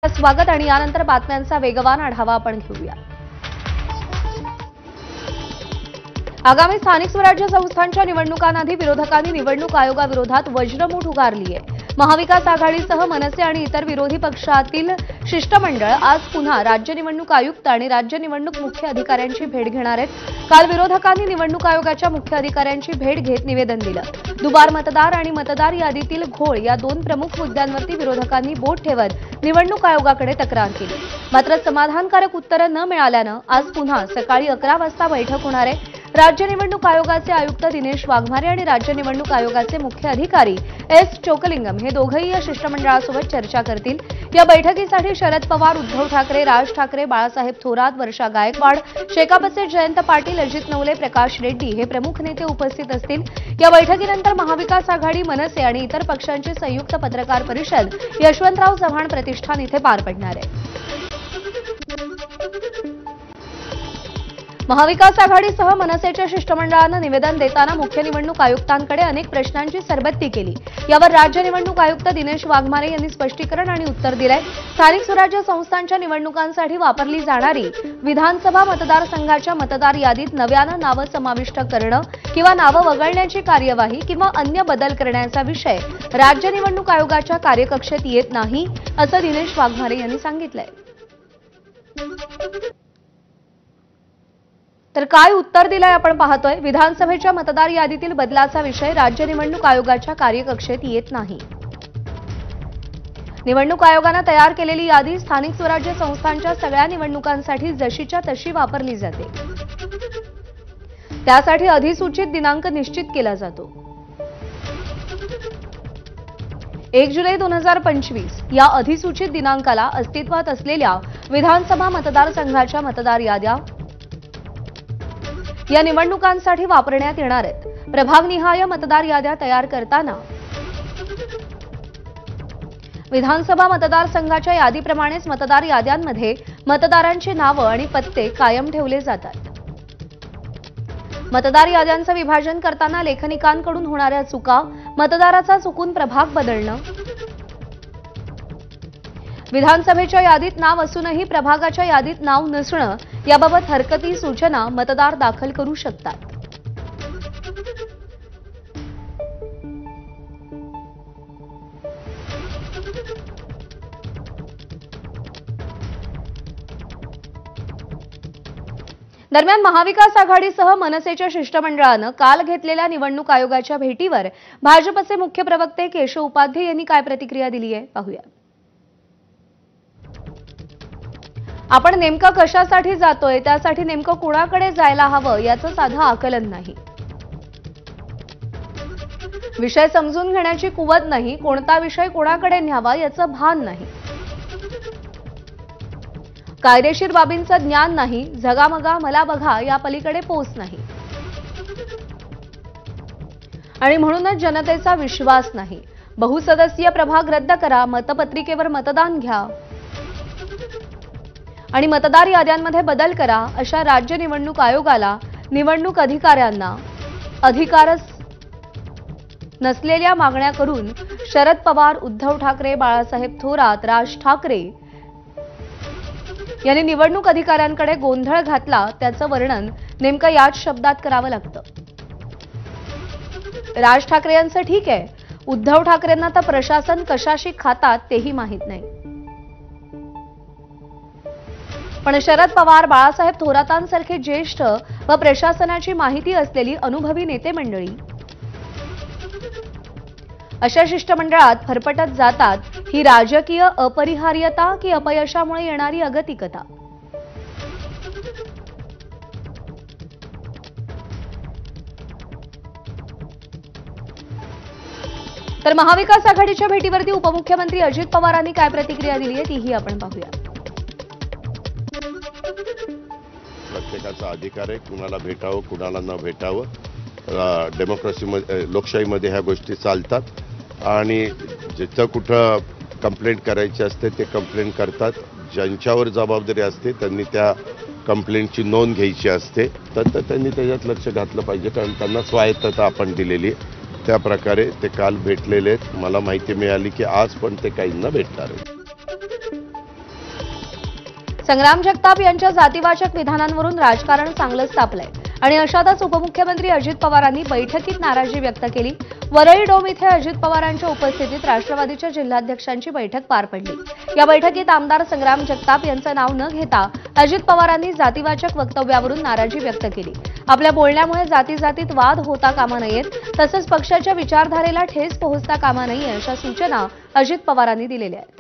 स्वागत आणि यानंतर बातम्यांचा वेगवान आढावा आपण घेऊया। आगामी स्थानिक स्वराज्य संस्थांच्या निवडणुकांआधी विरोधकांनी निवडणूक आयोगाविरोधात वज्रमूठ उगारली आहे। महाविकास आघाडीसह मनसे आणि इतर विरोधी पक्षातील शिष्टमंडळ आज पुन्हा राज्य निवडणूक आयुक्त आणि राज्य निवडणूक मुख्य अधिकाऱ्यांची भेट घेणार आहेत। काल विरोधकांनी निवडणूक आयोगाच्या मुख्य अधिकाऱ्यांची भेट घेत निवेदन दिलं। दुबार मतदार आणि मतदार यादीतील घोळ या दोन प्रमुख मुद्द्यांवरती विरोधकांनी बोट ठेवत निवडणूक आयोगाकडे तक्रार केली। मात्र समाधानकारक उत्तरे न मिळाल्यानं आज पुन्हा सकाळी 11 वाजता बैठक होणार आहे। राज्य निवडणूक आयोगाचे आयुक्त दिनेश वाघमारे आणि राज्य निवडणूक आयोगाचे मुख्य अधिकारी एस चोकलिंगम हे दोघंही या शिष्टमंडळासोबत चर्चा करतील। या बैठकीसाठी शरद पवार, उद्धव ठाकरे, राज ठाकरे, बाळासाहेब थोरात, वर्षा गायकवाड, शेकापचे जयंत पाटील, अजित नवले, प्रकाश रेड्डी हे प्रमुख नेते उपस्थित असतील। या बैठकीनंतर महाविकास आघाडी, मनसे आणि इतर पक्षांची संयुक्त पत्रकार परिषद यशवंतराव चव्हाण प्रतिष्ठान इथे पार पडणार आहे। महाविकास आघाडीसह मनसेच्या शिष्टमंडळानं निवेदन देताना मुख्य निवडणूक आयुक्तांकडे अनेक प्रश्नांची सरबत्ती केली। यावर राज्य निवडणूक आयुक्त दिनेश वाघमारे यांनी स्पष्टीकरण आणि उत्तर दिलंय। स्थानिक स्वराज्य संस्थांच्या निवडणुकांसाठी वापरली जाणारी विधानसभा मतदारसंघाच्या मतदार यादीत नव्यानं नावं समाविष्ट करणं किंवा नावं वगळण्याची कार्यवाही किंवा अन्य बदल करण्याचा विषय राज्य निवडणूक आयोगाच्या कार्यकक्षेत येत नाही, असं दिनेश वाघमारे यांनी सांगितलंय। तर काय उत्तर दिलंय आपण पाहतोय। विधानसभेच्या मतदार यादीतील बदलाचा विषय राज्य निवडणूक आयोगाच्या कार्यकक्षेत येत नाही। निवडणूक आयोगाने तयार केलेली यादी स्थानिक स्वराज्य संस्थांच्या सगळ्या निवडणुकांसाठी जशीच्या तशी वापरली जाते। त्यासाठी अधिसूचित दिनांक निश्चित केला जातो। 1 जुलै 2025 या अधिसूचित दिनांकाला अस्तित्वात असलेल्या विधानसभा मतदारसंघाच्या मतदार याद्या या निवडणुकांसाठी वापरण्यात येणार आहेत। प्रभागनिहाय मतदार याद्या तयार करताना विधानसभा मतदारसंघाच्या यादीप्रमाणेच मतदार याद्यांमध्ये मतदारांची नावं आणि पत्ते कायम ठेवले जातात। मतदार याद्यांचं विभाजन करताना लेखनिकांकडून होणाऱ्या चुका, मतदाराचा चुकून प्रभाग बदलणं, विधानसभेच्या यादीत नाव असूनही प्रभागाच्या यादीत नाव नसणं याबाबत हरकती सूचना मतदार दाखल करू शकतात। दरम्यान महाविकास आघाडीसह मनसेच्या शिष्टमंडळानं काल घेतलेल्या निवडणूक आयोगाच्या भेटीवर भाजपचे मुख्य प्रवक्ते केशव उपाध्ये यांनी काय प्रतिक्रिया दिली आहे पाहूया। आपण नेमकं कशासाठी जातोय, त्यासाठी नेमकं कुणाकडे जायला हवं याचं साधं आकलन नाही। विषय समजून घेण्याची कुवत नाही, कोणता विषय कोणाकडे न्यावा याचं भान नाही, कायदेशीर बाबींचं ज्ञान नाही, झगामगा मला बघा या पलीकडे पोच नाही आणि म्हणूनच जनतेचा विश्वास नाही। बहुसदस्यीय प्रभाग रद्द करा, मतपत्रिकेवर मतदान घ्या आणि मतदार याद्यांमध्ये बदल करा, अशा राज्य निवडणूक आयोगाला, निवडणूक अधिकाऱ्यांना अधिकारच नसलेल्या मागण्या करून शरद पवार, उद्धव ठाकरे, बाळासाहेब थोरात, राज ठाकरे यांनी निवडणूक अधिकाऱ्यांकडे गोंधळ घातला, त्याचं वर्णन नेमकं याच शब्दात करावं लागतं। राज ठाकरे यांचं ठीक आहे, उद्धव ठाकरेंना तर प्रशासन कशाशी खातात तेही माहित नाही, पण शरद पवार, बाळासाहेब थोरातांसारखे ज्येष्ठ व प्रशासनाची माहिती असलेली अनुभवी नेते मंडळी अशा शिष्टमंडळात फरफटत जातात। ही राजकीय अपरिहार्यता की अपयशामुळे येणारी अगतिकता? तर महाविकास आघाडीच्या भेटीवरती उपमुख्यमंत्री अजित पवारांनी काय प्रतिक्रिया दिली आहे तीही आपण पाहूया। प्रत्येकाचा अधिकार आहे कुणाला भेटावं कुणाला न भेटावं। डेमोक्रेसीमध्ये, लोकशाहीमध्ये ह्या गोष्टी चालतात आणि जिथं कुठं कंप्लेंट करायची असते ते कंप्लेंट करतात। ज्यांच्यावर जबाबदारी असते त्यांनी त्या कंप्लेंटची नोंद घ्यायची असते, तर त्यांनी त्याच्यात लक्ष घातलं पाहिजे, कारण त्यांना स्वायत्तता आपण दिलेली आहे। त्या प्रकारे ते काल भेटलेले आहेत। मला माहिती मिळाली की आज पण ते काहींना भेटणार आहेत। संग्राम जगताप यांच्या जातीवाचक विधानांवरून राजकारण चांगलंच तापलंय आणि अशातच उपमुख्यमंत्री अजित पवारांनी बैठकीत नाराजी व्यक्त केली। वरळी डोम इथे अजित पवारांच्या उपस्थितीत राष्ट्रवादीच्या जिल्हाध्यक्षांची बैठक पार पडली। या बैठकीत आमदार संग्राम जगताप यांचं नाव न घेता अजित पवारांनी जातीवाचक वक्तव्यावरून नाराजी व्यक्त केली। आपल्या बोलण्यामुळे जातीजातीत वाद होता कामा नयेत, तसंच पक्षाच्या विचारधारेला ठेस पोहोचता कामा नये अशा सूचना अजित पवारांनी दिलेल्या आहेत।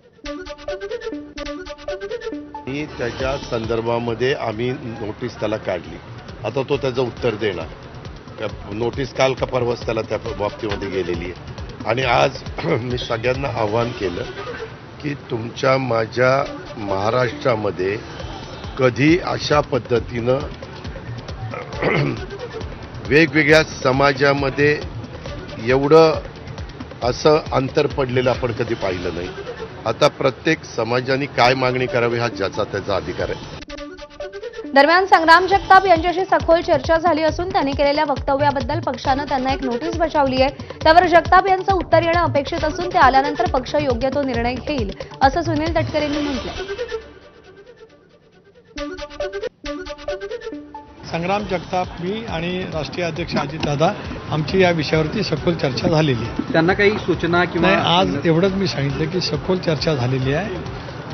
त्याच्या संदर्भामध्ये आम्ही नोटीस त्याला काढली। आता तो त्याचं उत्तर देणार। नोटीस काल का परवाच त्याला त्या बाबतीमध्ये गेलेली आहे आणि आज मी सगळ्यांना आव्हान केलं की तुमच्या माझ्या महाराष्ट्रामध्ये कधी अशा पद्धतीनं वेगवेगळ्या समाजामध्ये एवढं असं अंतर पडलेलं आपण कधी पाहिलं नाही। आता प्रत्येक समाजाने काय मागणी करावी हा ज्याचा त्याचा अधिकार आहे। दरम्यान संग्राम जगताप यांच्याशी सखोल चर्चा झाली असून त्यांनी केलेल्या वक्तव्याबद्दल पक्षानं त्यांना एक नोटीस बजावली आहे। त्यावर जगताप यांचं उत्तर येणं अपेक्षित असून ते आल्यानंतर पक्ष योग्य तो निर्णय घेईल असं सुनील तटकरेंनी म्हटलंय। संग्राम जगताप, मी आणि राष्ट्रीय अध्यक्ष अजितदादा आमची या विषयावरती सखोल चर्चा झालेली आहे। त्यांना काही सूचना किंवा आज एवढंच मी सांगितलं की सखोल चर्चा झालेली आहे।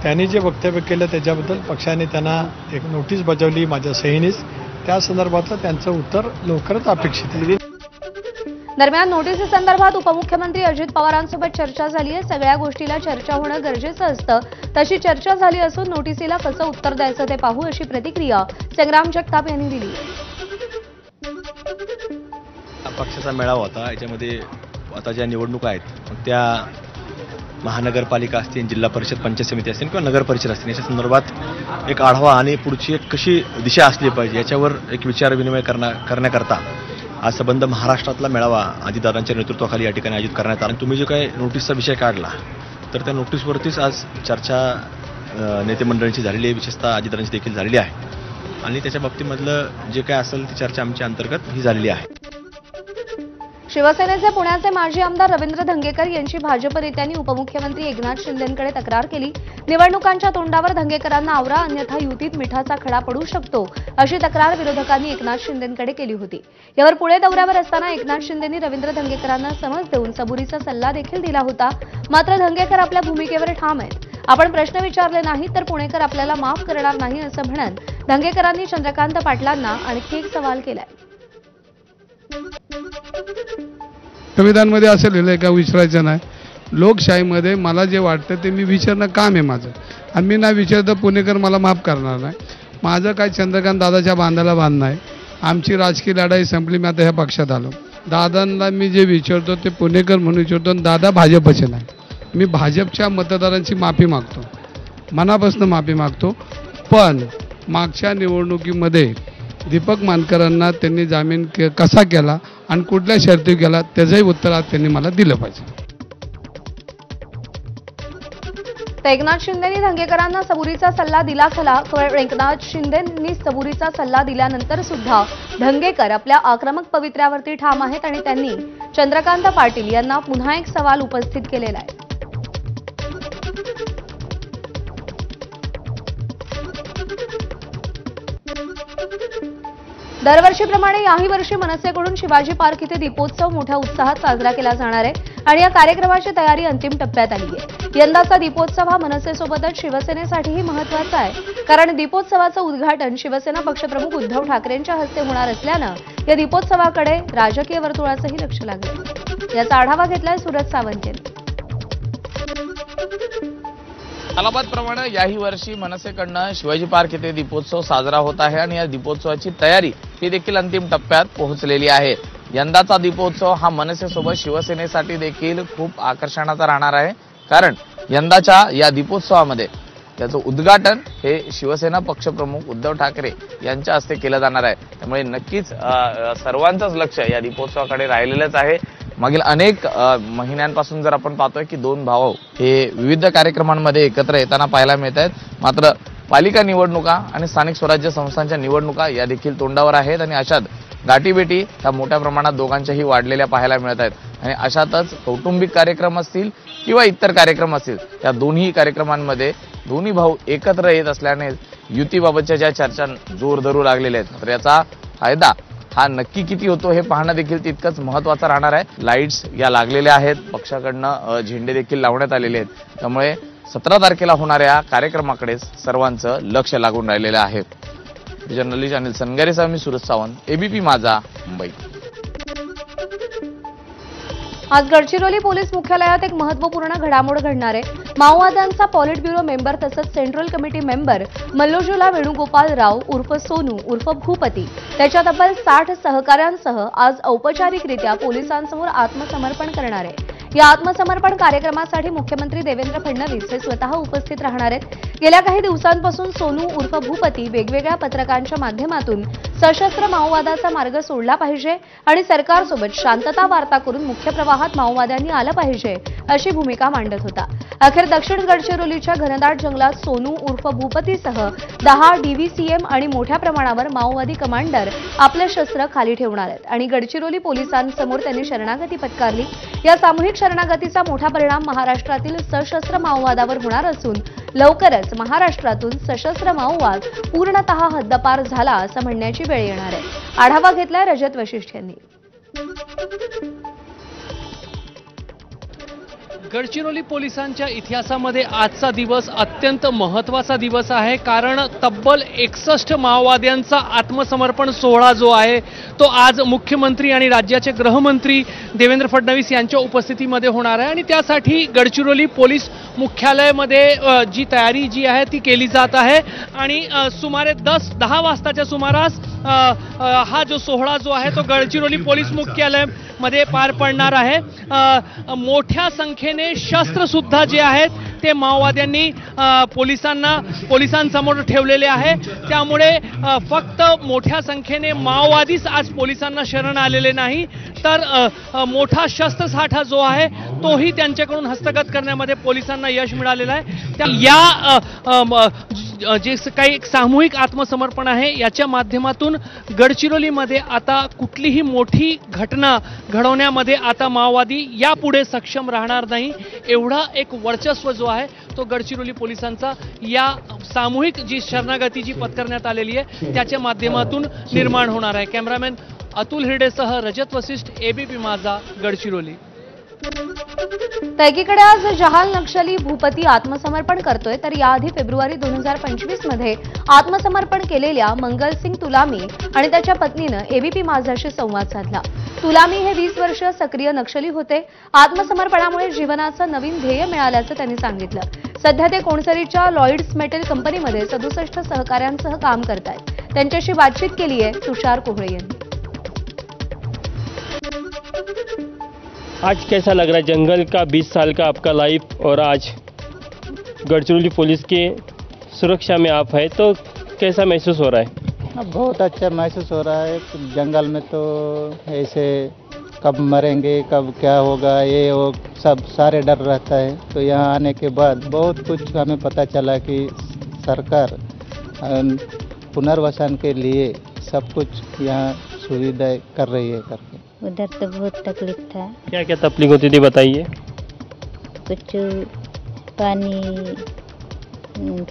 त्यांनी जे वक्तव्य केलं त्याच्याबद्दल पक्षाने त्यांना एक नोटीस बजावली माझ्या सहीनेच। त्या संदर्भातलं त्यांचं उत्तर लवकरच अपेक्षित आहे। दरम्यान नोटीसीसंदर्भात उपमुख्यमंत्री अजित पवारांसोबत चर्चा झाली आहे। सगळ्या गोष्टीला चर्चा होणं गरजेचं असतं, तशी चर्चा झाली असून नोटीसीला कसं उत्तर द्यायचं ते पाहू अशी प्रतिक्रिया संग्राम जगताप यांनी दिली। पक्षाचा मेळावा होता, याच्यामध्ये आता ज्या निवडणुका आहेत त्या महानगरपालिका असतील, जिल्हा परिषद, पंचायत समिती असतील किंवा नगर परिषद असतील, याच्या संदर्भात एक आढावा आणि पुढची एक कशी दिशा असली पाहिजे याच्यावर एक विचारविनिमय करण्याकरता आज संबंध महाराष्ट्रातला मेळावा अजितदादांच्या नेतृत्वाखाली या ठिकाणी आयोजित करण्यात आला। तुम्ही जो काही नोटीसचा विषय काढला तर त्या नोटीसवरतीच आज चर्चा नेतेमंडळींची झालेली आहे, विशेषतः अजितदादांची देखील झालेली आहे आणि त्याच्या बाबतीमधलं जे काय असेल ती चर्चा आमच्या अंतर्गत ही झालेली आहे। शिवसेनेचे पुण्याचे माजी आमदार रवींद्र धंगेकर यांची भाजप नेत्यांनी उपमुख्यमंत्री एकनाथ शिंदेंकडे तक्रार केली। निवडणुकांच्या तोंडावर धंगेकरांना आवरा, अन्यथा युतीत मिठाचा खडा पडू शकतो अशी तक्रार विरोधकांनी एकनाथ शिंदेंकडे केली होती। यावर पुणे दौऱ्यावर असताना एकनाथ शिंदेंनी रवींद्र धंगेकरांना समज देऊन सबुरीचा सल्ला देखील दिला होता। मात्र धंगेकर आपल्या भूमिकेवर ठाम आहेत। आपण प्रश्न विचारले नाही तर पुणेकर आपल्याला माफ करणार नाही असं म्हणत धंगेकरांनी चंद्रकांत पाटलांना आणखी एक सवाल केलाय। संविधानमध्ये असं लिहिलंय का विचारायचं नाही? लोकशाहीमध्ये मला जे वाटतं ते मी विचारणं काम आहे माझं, आणि मी नाही विचारतं पुणेकर मला माफ करणार नाही। माझं काय चंद्रकांत दादाच्या बांधाला बांधणं आहे। आमची राजकीय लढाई संपली, मी आता ह्या पक्षात आलो। दादांना मी जे विचारतो ते पुणेकर म्हणून विचारतो, दादा भाजपचे नाही। मी भाजपच्या मतदारांची माफी मागतो, मनापासून माफी मागतो। पण मागच्या निवडणुकीमध्ये दीपक मानकरांना त्यांनी जामीन कसा केला आणि कुठल्या शर्ती केला त्याचंही उत्तर आज त्यांनी मला दिलं पाहिजे। एकनाथ शिंदेंनी धंगेकरांना सबुरीचा सल्ला दिला खरा, एकनाथ शिंदेंनी सबुरीचा सल्ला दिल्यानंतर सुद्धा धंगेकर आपल्या आक्रमक पवित्र्यावरती ठाम आहेत आणि त्यांनी चंद्रकांत पाटील यांना पुन्हा एक सवाल उपस्थित केलेला आहे। दरवर्षीप्रमाणे याही वर्षी मनसेकडून शिवाजी पार्क इथे दीपोत्सव मोठ्या उत्साहात साजरा केला जाणार आहे आणि या कार्यक्रमाची तयारी अंतिम टप्प्यात आली आहे। यंदाचा दीपोत्सव हा मनसेसोबतच शिवसेनेसाठीही महत्त्वाचा आहे, कारण दीपोत्सवाचं उद्घाटन शिवसेना पक्षप्रमुख उद्धव ठाकरेंच्या हस्ते होणार असल्यानं या दीपोत्सवाकडे राजकीय वर्तुळाचंही लक्ष लागलं। याचा आढावा घेतलाय सूरज सावंत यांनी। अलाहाबादप्रमाणे याही वर्षी मनसेकडनं शिवाजी पार्क येथे दीपोत्सव साजरा होत आहे आणि या दीपोत्सवाची तयारी ही देखील अंतिम टप्प्यात पोहोचलेली आहे। यंदाचा दीपोत्सव हा मनसेसोबत शिवसेनेसाठी देखील खूप आकर्षणाचा राहणार आहे, कारण यंदाच्या या दीपोत्सवामध्ये त्याचं उद्घाटन हे शिवसेना पक्षप्रमुख उद्धव ठाकरे यांच्या हस्ते केलं जाणार आहे। त्यामुळे नक्कीच सर्वांचंच लक्ष या दीपोत्सवाकडे राहिलेलंच आहे। मागील अनेक महिन्यांपासून जर आपण पाहतोय की दोन भाऊ हे विविध कार्यक्रमांमध्ये एकत्र येताना पाहायला मिळत आहेत, मात्र पालिका निवडणुका आणि स्थानिक स्वराज्य संस्थांच्या निवडणुका या देखील तोंडावर आहेत आणि अशात गाठीभेटी ह्या मोठ्या प्रमाणात दोघांच्याही वाढलेल्या पाहायला मिळत आहेत। आणि अशातच कौटुंबिक कार्यक्रम असतील किंवा इतर कार्यक्रम असतील, त्या दोन्ही कार्यक्रमांमध्ये दोन्ही भाऊ एकत्र येत असल्याने युतीबाबतच्या ज्या चर्चा जोर धरू लागलेल्या आहेत, तर याचा फायदा हा नक्की किती होतो हे पाहणं देखील तितकंच महत्त्वाचं राहणार आहे. लाईट्स या लागलेल्या आहेत, पक्षाकडनं झेंडे देखील लावण्यात आलेले आहेत. त्यामुळे 17 तारखेला होणाऱ्या कार्यक्रमाकडे सर्वांचं लक्ष लागून राहिलेलं आहे. जर्नलिस्ट अनिल सनगारेसह मी सूरज सावंत, एबीपी माझा, मुंबई. आज गडचिरोली पोलीस मुख्यालयात एक महत्त्वपूर्ण घडामोड घडणार आहे. माओवाद्यांचा पॉलिट ब्युरो मेंबर तसंच central committee member Mallojula Venugopal Rao उर्फ सोनू उर्फ भूपती त्याच्या तब्बल 60 सहकाऱ्यांसह आज औपचारिकरित्या पोलिसांसमोर आत्मसमर्पण करणार आहे. या आत्मसमर्पण कार्यक्रमासाठी मुख्यमंत्री देवेंद्र फडणवीस हे स्वतः उपस्थित राहणार आहेत. गेल्या काही दिवसांपासून सोनू उर्फ भूपती वेगवेगळ्या पत्रकांच्या माध्यमातून सशस्त्र माओवादाचा मार्ग सोडला पाहिजे आणि सरकारसोबत शांतता वार्ता करून मुख्य प्रवाहात माओवाद्यांनी आलं पाहिजे अशी भूमिका मांडत होता. अखेर दक्षिण गडचिरोलीच्या घनदाट जंगलात सोनू उर्फ भूपतीसह 10 डीव्हीसीएम आणि मोठ्या प्रमाणावर माओवादी कमांडर आपले शस्त्र खाली ठेवणार आहेत आणि गडचिरोली पोलिसांसमोर त्यांनी शरणागती पत्कारली. या सामूहिक शरणागतीचा मोठा परिणाम महाराष्ट्रातील सशस्त्र माओवादावर होणार असून लवकरच महाराष्ट्रातून सशस्त्र माओवाद पूर्णतः हद्दपार झाला असं म्हणण्याची वेळ येणार आहे. आढावा घेतलाय रजत वशिष्ठ यांनी. गडचिरोली पोलिसांच्या इतिहासामध्ये आजचा दिवस अत्यंत महत्त्वाचा दिवस आहे, कारण तब्बल 61 माओवाद्यांचा आत्मसमर्पण सोहळा जो आहे तो आज मुख्यमंत्री आणि राज्याचे गृहमंत्री देवेंद्र फडणवीस यांच्या उपस्थितीमध्ये होणार आहे. आणि त्यासाठी गडचिरोली पोलीस मुख्यालयामध्ये जी तयारी जी आहे ती केली जात आहे आणि सुमारे 10 वाजताच्या सुमारास हा जो सोहळा जो आहे तो गडचिरोली पोलीस मुख्यालयामध्ये पार पडणार आहे. मोठ्या संख्येने शस्त्र सुद्धा जे आहेत ते माओवाद्यांनी पोलिसांसमोर ठेवलेले आहे. त्यामुळे फक्त मोठ्या संख्येने माओवादीच आज पोलिसांना शरण आलेले नाही, तर मोठा शस्त्रसाठा जो आहे तोही त्यांच्याकडून हस्तगत करण्यामध्ये पोलिसांना यश मिळालेलं आहे. जे काही सामूहिक आत्मसमर्पण आहे याच्या माध्यमातून गडचिरोलीमध्ये आता कुठलीही मोठी घटना घडवण्यामध्ये आता माओवादी यापुढे सक्षम राहणार नाही, एवढा एक वर्चस्व जो आहे तो गडचिरोली पोलिसांचा या सामूहिक जी शरणागती जी पत्करण्यात आलेली आहे त्याच्या माध्यमातून निर्माण होणार आहे. कॅमेरामॅन अतुल हिरडेसह रजत वशिष्ठ, एबीपी माझा, गडचिरोली. एकीकडे आज जहाल नक्षली भूपती आत्मसमर्पण करतोय, तर याआधी फेब्रुवारी 2025 मध्ये आत्मसमर्पण केलेल्या मंगलसिंग तुलामी आणि त्याच्या पत्नीनं एबीपी माझाशी संवाद साधला. तुलामी हे 20 वर्ष सक्रिय नक्षली होते. आत्मसमर्पणामुळे जीवनाचं नवीन ध्येय मिळाल्याचं त्यांनी सांगितलं. सध्या ते कोणसरीच्या लॉइड्स मेटल कंपनीमध्ये 67 सहकाऱ्यांसह काम करतायत. त्यांच्याशी बातचीत केली आहे तुषार कोहळे यांनी. आज कैसा लग रहा है? जंगल का 20 साल का आपका लाइफ और आज गडचिरोली पुलिस की सुरक्षा में आप है, तो कैसा महसूस हो रहा है? बहुत अच्छा महसूस हो रहा है. जंगल में तो ऐसे कब मरेंगे, कब क्या होगा, ये वो सब सारे डर रहता है. तो यहाँ आने के बाद बहुत कुछ हमें पता चला कि सरकार पुनर्वसन के लिए सब कुछ यहाँ सुविधाएं कर रही है करके. उधर तो बहुत तकलीफ था. क्या क्या तकलीफ होती थी बताइए? कुछ पानी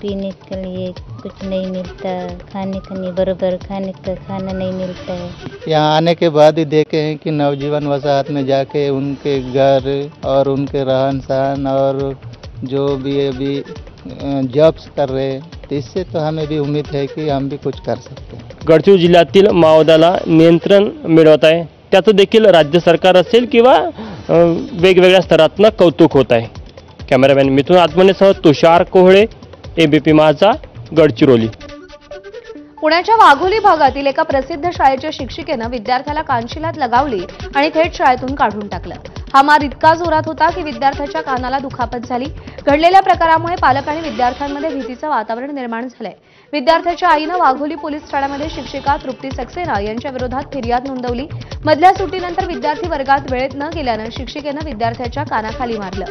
पीने के लिए कुछ नहीं मिलता, खाने का नहीं, बराबर खाने का खाना नहीं मिलता है. यहाँ आने के बाद ही देखे हैं कि नवजीवन वसाहत में जाके उनके घर और उनके रहन सहन और जो भी अभी जॉब्स कर रहे हैं, तो इससे तो हमें भी उम्मीद है कि हम भी कुछ कर सकते हैं. गडचिरोली जिल्ह्यातील माओवादाला नियंत्रण मिळवत आहे, त्याचं देखील राज्य सरकार असेल किंवा वेगवेगळ्या स्तरातनं कौतुक होत आहे. कॅमेरामॅन मिथुन आत्मनेसह तुषार कोहळे, एबीपी माझा, गडचिरोली. पुण्याच्या वाघोली भागातील एका प्रसिद्ध शाळेच्या शिक्षिकेनं विद्यार्थ्याला कानशिलात लगावली आणि थेट शाळेतून काढून टाकलं. हा मार इतका जोरात होता की विद्यार्थ्याच्या कानाला दुखापत झाली. घडलेल्या प्रकारामुळे पालक आणि विद्यार्थ्यांमध्ये भीतीचं वातावरण निर्माण झालंय. विद्यार्थ्याच्या आईनं वाघोली पोलीस ठाण्यामध्ये शिक्षिका तृप्ती सक्सेना यांच्या विरोधात फिर्याद नोंदवली. मधल्या सुट्टीनंतर विद्यार्थी वर्गात वेळेत न गेल्यानं शिक्षिकेनं विद्यार्थ्याच्या कानाखाली मारलं.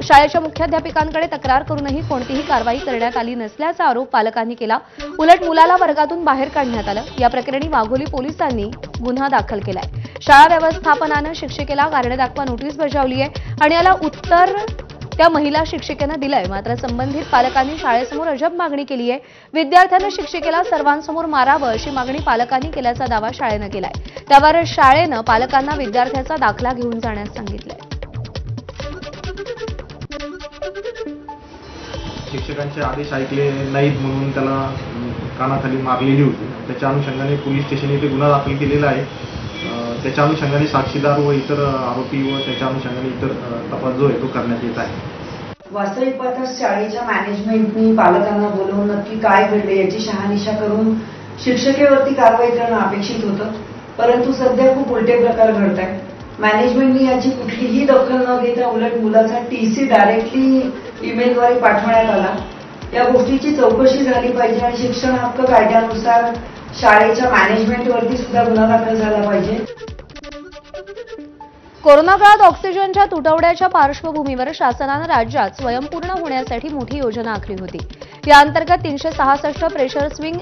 शाळेच्या मुख्याध्यापिकांकडे तक्रार करूनही कोणतीही कारवाई करण्यात आली नसल्याचा आरोप पालकांनी केला. उलट मुलाला वर्गातून बाहेर काढण्यात आलं. या प्रकरणी वाघोली पोलिसांनी गुन्हा दाखल केलाय. शाळा व्यवस्थापनानं शिक्षिकेला कारणे दाखवा नोटीस बजावली आहे आणि याला उत्तर त्या महिला शिक्षिकेनं दिलंय. मात्र संबंधित पालकांनी शाळेसमोर अजब मागणी केली आहे. विद्यार्थ्यांना शिक्षिकेला सर्वांसमोर मारावं अशी मागणी पालकांनी केल्याचा दावा शाळेनं केलाय. त्यावर शाळेनं पालकांना विद्यार्थ्याचा दाखला घेऊन जाण्यास सांगितलंय. शिक्षकांचे आदेश ऐकले नाहीत म्हणून त्याला कानाखाली मारलेली होती. त्याच्या अनुषंगाने पोलीस स्टेशन येथे गुन्हा दाखल केलेला आहे. त्याच्या अनुषंगाने साक्षीदार व इतर आरोपी व त्याच्या अनुषंगाने इतर तपास जो आहे तो करण्यात येत आहे. वास्तविक पाहता शाळेच्या मॅनेजमेंटनी पालकांना बोलवून नक्की काय घडले याची शहानिशा करून शिक्षकेवरती कारवाई करणं अपेक्षित होतं. परंतु सध्या खूप उलटे प्रकार घडत आहेत. मॅनेजमेंटनी याची कुठलीही दखल न घेता उलट मुलाचा TC डायरेक्टली ईमेलद्वारे पाठवण्यात आला. या गोष्टीची चौकशी झाली पाहिजे आणि शिक्षण हक्क कायद्यानुसार शाळेच्या मॅनेजमेंटवरती सुद्धा गुन्हा दाखल झाला पाहिजे. कोरोना काळात ऑक्सिजनच्या तुटवड्याच्या पार्श्वभूमीवर शासनानं राज्यात स्वयंपूर्ण होण्यासाठी मोठी योजना आखली होती. या अंतर्गत 366 प्रेशर स्विंग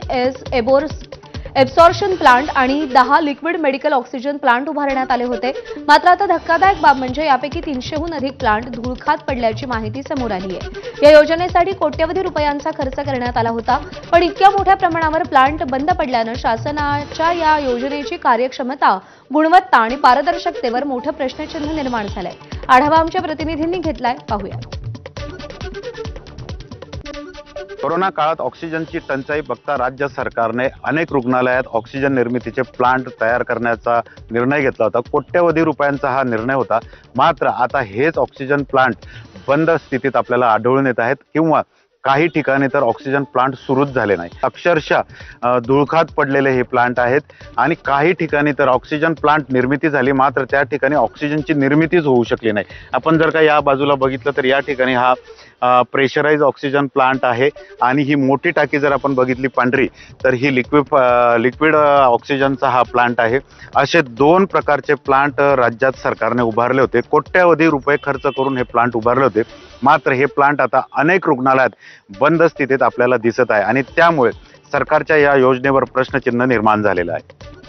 एब्सॉर्प्शन प्लांट आणि 10 लिक्विड मेडिकल ऑक्सिजन प्लांट उभारण्यात आले होते. मात्र आता धक्कादायक बाब म्हणजे यापैकी 300हून अधिक प्लांट धुळखात पडल्याची माहिती समोर आली आहे. या योजनेसाठी कोट्यवधी रुपयांचा खर्च करण्यात आला होता. पण इतक्या मोठ्या प्रमाणावर प्लांट बंद पडल्यानं शासनाच्या या योजनेची कार्यक्षमता, गुणवत्ता आणि पारदर्शकतेवर मोठं प्रश्नचिन्ह निर्माण झालंय. आढावा आमच्या प्रतिनिधींनी घेतलाय, पाहूया. कोरोना काळात ऑक्सिजनची टंचाई बघता राज्य सरकारने अनेक रुग्णालयात ऑक्सिजन निर्मितीचे प्लांट तयार करण्याचा निर्णय घेतला होता. कोट्यवधी रुपयांचा हा निर्णय होता. मात्र आता हेच ऑक्सिजन प्लांट बंद स्थितीत आपल्याला आढळून येत आहेत किंवा काही ठिकाणी तर ऑक्सिजन प्लांट सुरूच झाले नाही. अक्षरशः धुळखात पडलेले हे प्लांट आहेत आणि काही ठिकाणी तर ऑक्सिजन प्लांट निर्मिती झाली मात्र त्या ठिकाणी ऑक्सिजनची निर्मितीच होऊ शकली नाही. आपण जर का या बाजूला बघितलं तर या ठिकाणी हा प्रेशराइज ऑक्सिजन प्लांट आहे आणि ही मोठी टाकी जर आपण बघितली पांढरी तर ही लिक्विड ऑक्सिजनचा हा प्लांट आहे. असे 2 प्रकारचे प्लांट राज्यात सरकारने उभारले होते. कोट्यवधी रुपये खर्च करून हे प्लांट उभारले होते. मात्र हे प्लांट आता अनेक रुग्णालयात बंद स्थितीत आपल्याला दिसत आहे आणि त्यामुळे सरकारच्या या योजनेवर प्रश्नचिन्ह निर्माण झालेलं आहे.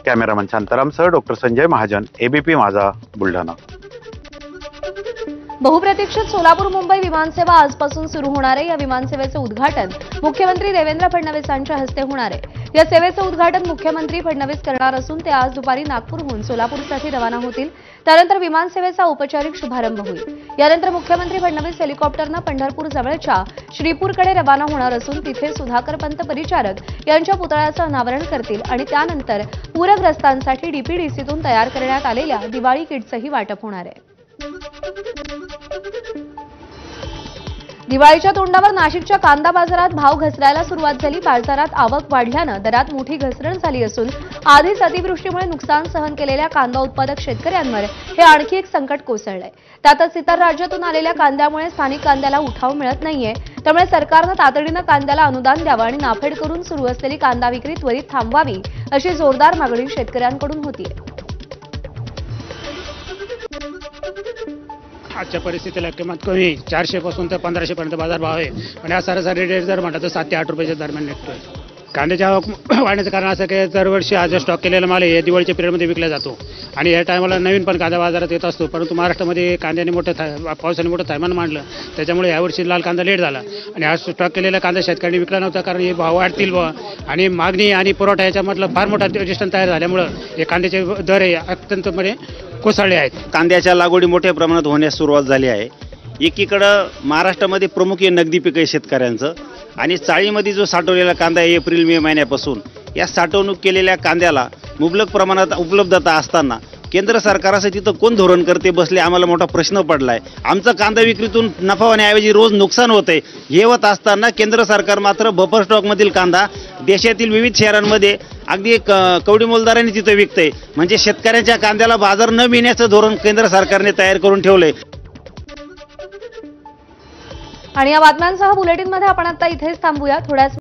कॅमेरामन शांतारामसह डॉक्टर संजय महाजन, ABP माझा, बुलढाणा. बहुप्रतीक्षित सोलापूर मुंबई विमानसेवा आजपासून सुरू होणार आहे. या विमानसेवेचं उद्घाटन मुख्यमंत्री देवेंद्र फडणवीसांच्या हस्ते होणार आहे. या सेवेचं उद्घाटन मुख्यमंत्री फडणवीस करणार असून ते आज दुपारी नागपूरहून सोलापूरसाठी रवाना होतील. त्यानंतर विमानसेवेचा औपचारिक शुभारंभ होईल. यानंतर मुख्यमंत्री फडणवीस हेलिकॉप्टरनं पंढरपूर जवळच्या श्रीपूरकडे रवाना होणार असून तिथे सुधाकरपंत परिचारक यांच्या पुतळ्याचं अनावरण करतील आणि त्यानंतर पूरग्रस्तांसाठी DPDCतून तयार करण्यात आलेल्या दिवाळी किटचंही वाटप होणार आहे. दिवाळीच्या तोंडावर नाशिकच्या कांदा बाजारात भाव घसरायला सुरुवात झाली. बाजारात आवक वाढल्यानं दरात मोठी घसरण झाली असून आधीच अतिवृष्टीमुळे नुकसान सहन केलेल्या कांदा उत्पादक शेतकऱ्यांवर हे आणखी एक संकट कोसळलंय. त्यातच इतर राज्यातून आलेल्या कांद्यामुळे स्थानिक कांद्याला उठाव मिळत नाहीये. त्यामुळे सरकारनं तातडीनं कांद्याला अनुदान द्यावं आणि नाफेड करून सुरू असलेली कांदा विक्री त्वरित थांबवावी अशी जोरदार मागणी शेतकऱ्यांकडून होतीये. आजच्या परिस्थितीला किंमत कमी 400 पासून तर 1500 पर्यंत बाजार भाव आहे. पण या सरासरी रेट जर म्हटलं तर 7 ते 8 रुपयाच्या दरम्यान निघतोय. कांद्याच्या वाढण्याचं कारण असं की दरवर्षी आज स्टॉक केलेला माल या दिवाळीच्या पिरियडमध्ये विकला जातो आणि या टायमाला नवीन पण कांदा बाजारात येत असतो. परंतु महाराष्ट्रामध्ये कांद्याने पावसाने मोठं थैमान मांडलं. त्याच्यामुळे यावर्षी लाल कांदा लेट झाला आणि आज स्टॉक केलेला कांदा शेतकऱ्यांनी विकला नव्हता. कारण हे भाव वाढतील आणि मागणी आणि पुरवठा याच्यामधलं फार मोठा डिस्टन्स तयार झाल्यामुळं हे कांद्याचे दर हे अत्यंत कोसळले आहेत. कांद्याच्या लागवडी मोठ्या प्रमाणात होण्यास सुरुवात झाली आहे. एकीकडं महाराष्ट्रामध्ये प्रमुख हे नगदी पीक आहे शेतकऱ्यांचं आणि चाळीमध्ये जो साठवलेला कांदा आहे एप्रिल-मे महिन्यापासून या साठवणूक केलेल्या कांद्याला मुबलक प्रमाणात उपलब्धता असताना केंद्र सरकार असं तिथं कोण धोरण करते बसले आम्हाला मोठा प्रश्न पडलाय. आमचं कांदा विक्रीतून नफा होण्याऐवजी रोज नुकसान होतंय. हे होत असताना केंद्र सरकार मात्र बफर स्टॉकमधील कांदा देशातील विविध शहरांमध्ये अगदी कवडी मोलदारांनी तिथं विकतंय. म्हणजे शेतकऱ्यांच्या कांद्याला बाजार न मिळण्याचं धोरण केंद्र सरकारने तयार करून ठेवलंय. आणि या बातम्यांसह बुलेटिनमध्ये आपण आता इथेच थांबूया. थोड्याच